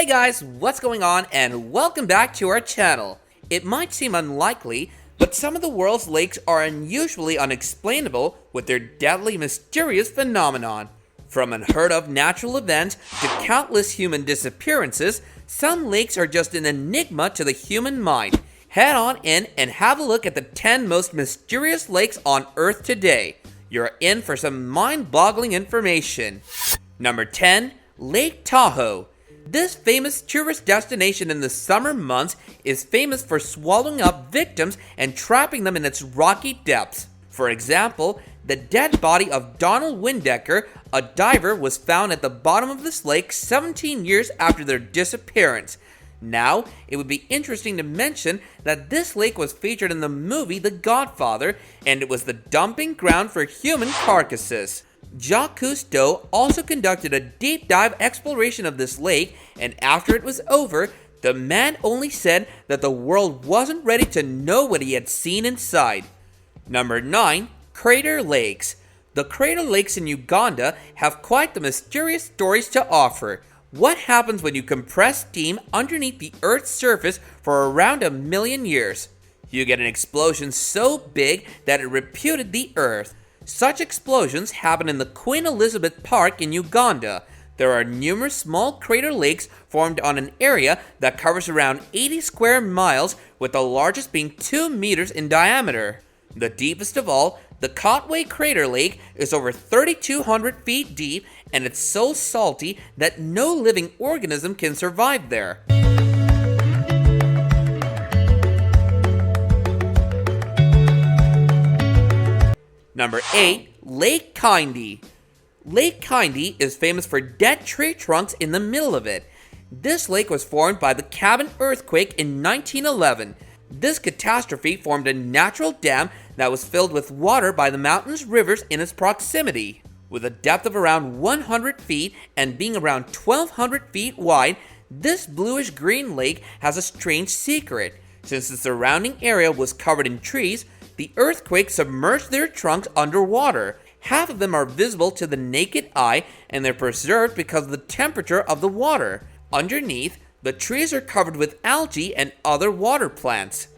Hey guys, what's going on, and welcome back to our channel. It might seem unlikely, but some of the world's lakes are unusually unexplainable with their deadly mysterious phenomenon. From unheard of natural events to countless human disappearances, some lakes are just an enigma to the human mind. Head on in and have a look at the 10 most mysterious lakes on Earth today. You're in for some mind-boggling information. Number 10. Lake Tahoe. This famous tourist destination in the summer months is famous for swallowing up victims and trapping them in its rocky depths. For example, the dead body of Donald Windecker, a diver, was found at the bottom of this lake 17 years after their disappearance. Now, it would be interesting to mention that this lake was featured in the movie The Godfather, and it was the dumping ground for human carcasses. Jacques Cousteau also conducted a deep dive exploration of this lake, and after it was over, the man only said that the world wasn't ready to know what he had seen inside. Number 9. Crater Lakes. The crater lakes in Uganda have quite the mysterious stories to offer. What happens when you compress steam underneath the Earth's surface for around 1 million years? You get an explosion so big that it reputed the Earth. Such explosions happen in the Queen Elizabeth Park in Uganda. There are numerous small crater lakes formed on an area that covers around 80 square miles, with the largest being 2 meters in diameter. The deepest of all, the Cotway Crater Lake, is over 3,200 feet deep, and it's so salty that no living organism can survive there. Number 8. Lake Kindy. Lake Kindy is famous for dead tree trunks in the middle of it. This lake was formed by the Cabin earthquake in 1911. This catastrophe formed a natural dam that was filled with water by the mountains' rivers in its proximity. With a depth of around 100 feet and being around 1,200 feet wide, this bluish-green lake has a strange secret. Since the surrounding area was covered in trees, the earthquake submerged their trunks underwater. Half of them are visible to the naked eye, and they're preserved because of the temperature of the water. Underneath, the trees are covered with algae and other water plants.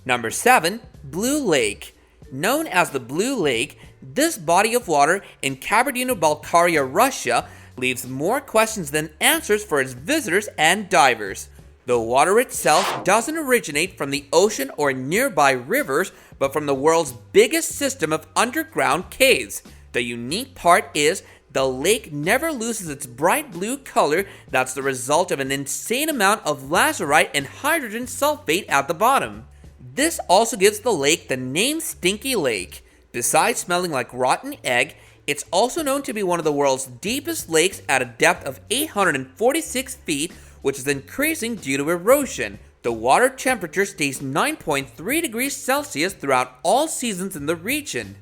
Number 7. Blue Lake. Known as the Blue Lake, this body of water in Kabardino-Balkaria, Russia, leaves more questions than answers for its visitors and divers. The water itself doesn't originate from the ocean or nearby rivers, but from the world's biggest system of underground caves. The unique part is the lake never loses its bright blue color that's the result of an insane amount of lazurite and hydrogen sulfate at the bottom. This also gives the lake the name Stinky Lake. Besides smelling like rotten egg, it's also known to be one of the world's deepest lakes at a depth of 846 feet, which is increasing due to erosion. The water temperature stays 9.3 degrees Celsius throughout all seasons in the region.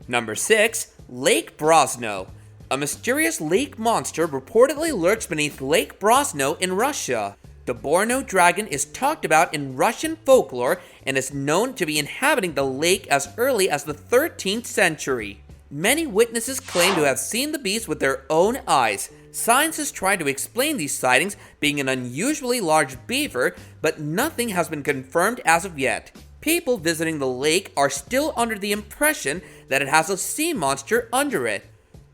Number 6. Lake Brosno. A mysterious lake monster reportedly lurks beneath Lake Brosno in Russia. The Borno dragon is talked about in Russian folklore and is known to be inhabiting the lake as early as the 13th century. Many witnesses claim to have seen the beast with their own eyes. Scientists try to explain these sightings being an unusually large beaver, but nothing has been confirmed as of yet. People visiting the lake are still under the impression that it has a sea monster under it.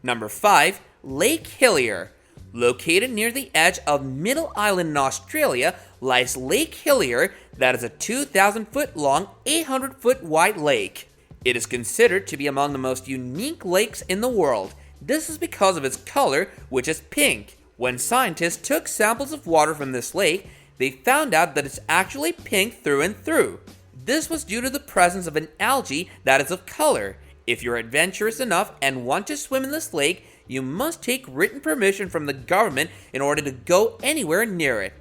Number 5. Lake Hillier. Located near the edge of Middle Island in Australia lies Lake Hillier, that is a 2,000-foot long, 800-foot wide lake. It is considered to be among the most unique lakes in the world. This is because of its color, which is pink. When scientists took samples of water from this lake, they found out that it's actually pink through and through. This was due to the presence of an algae that is of color. If you're adventurous enough and want to swim in this lake, you must take written permission from the government in order to go anywhere near it.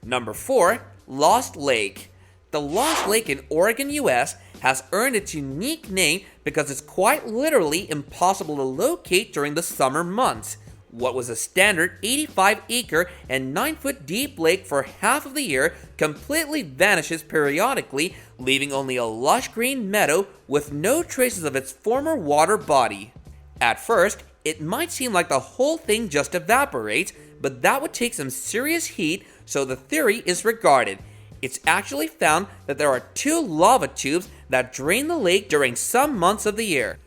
Number 4. Lost Lake. The Lost Lake in Oregon, US has earned its unique name because it's quite literally impossible to locate during the summer months. What was a standard 85-acre and 9-foot deep lake for half of the year completely vanishes periodically, leaving only a lush green meadow with no traces of its former water body. At first, it might seem like the whole thing just evaporates, but that would take some serious heat, so the theory is regarded. It's actually found that there are 2 lava tubes that drain the lake during some months of the year.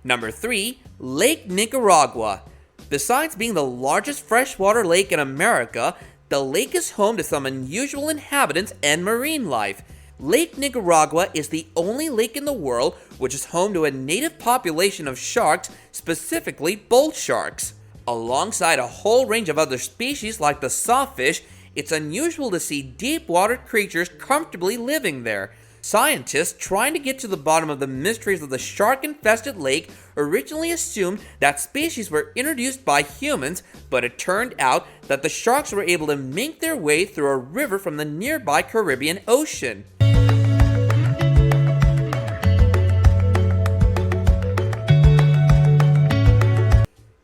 Number 3. Lake Nicaragua. Besides being the largest freshwater lake in America, the lake is home to some unusual inhabitants and marine life. Lake Nicaragua is the only lake in the world which is home to a native population of sharks, specifically bull sharks. Alongside a whole range of other species like the sawfish, it's unusual to see deep-water creatures comfortably living there. Scientists trying to get to the bottom of the mysteries of the shark-infested lake originally assumed that species were introduced by humans, but it turned out that the sharks were able to make their way through a river from the nearby Caribbean Ocean.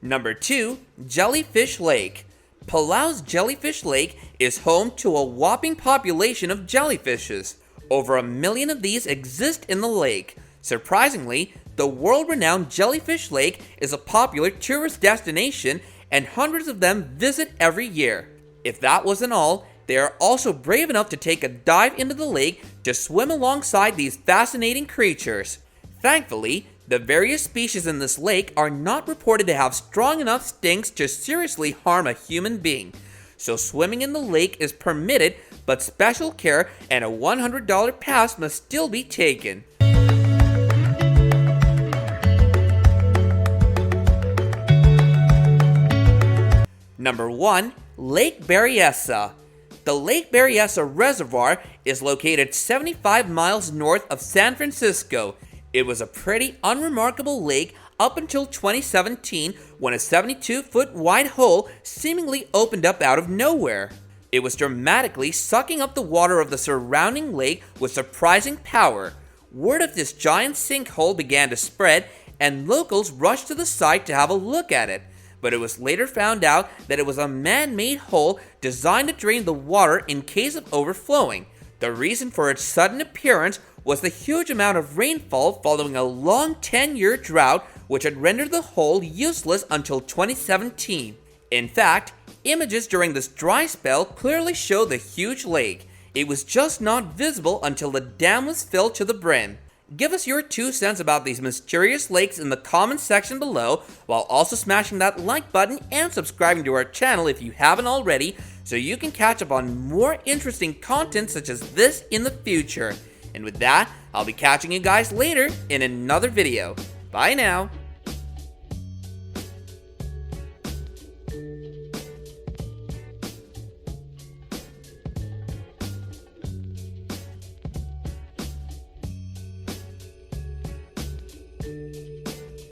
Number 2. Jellyfish Lake. Palau's Jellyfish Lake is home to a whopping population of jellyfishes. Over 1 million of these exist in the lake. Surprisingly, the world-renowned Jellyfish Lake is a popular tourist destination, and hundreds of them visit every year. If that wasn't all, they are also brave enough to take a dive into the lake to swim alongside these fascinating creatures. Thankfully, the various species in this lake are not reported to have strong enough stings to seriously harm a human being. So swimming in the lake is permitted, but special care and a $100 pass must still be taken. Number 1. Lake Berryessa. The Lake Berryessa Reservoir is located 75 miles north of San Francisco. It was a pretty unremarkable lake up until 2017, when a 72-foot wide hole seemingly opened up out of nowhere. It was dramatically sucking up the water of the surrounding lake with surprising power. Word of this giant sinkhole began to spread, and locals rushed to the site to have a look at it. But it was later found out that it was a man-made hole designed to drain the water in case of overflowing. The reason for its sudden appearance was the huge amount of rainfall following a long 10-year drought, which had rendered the hole useless until 2017. In fact, images during this dry spell clearly show the huge lake. It was just not visible until the dam was filled to the brim. Give us your 2 cents about these mysterious lakes in the comments section below, while also smashing that like button and subscribing to our channel if you haven't already, so you can catch up on more interesting content such as this in the future. And with that, I'll be catching you guys later in another video. Bye now.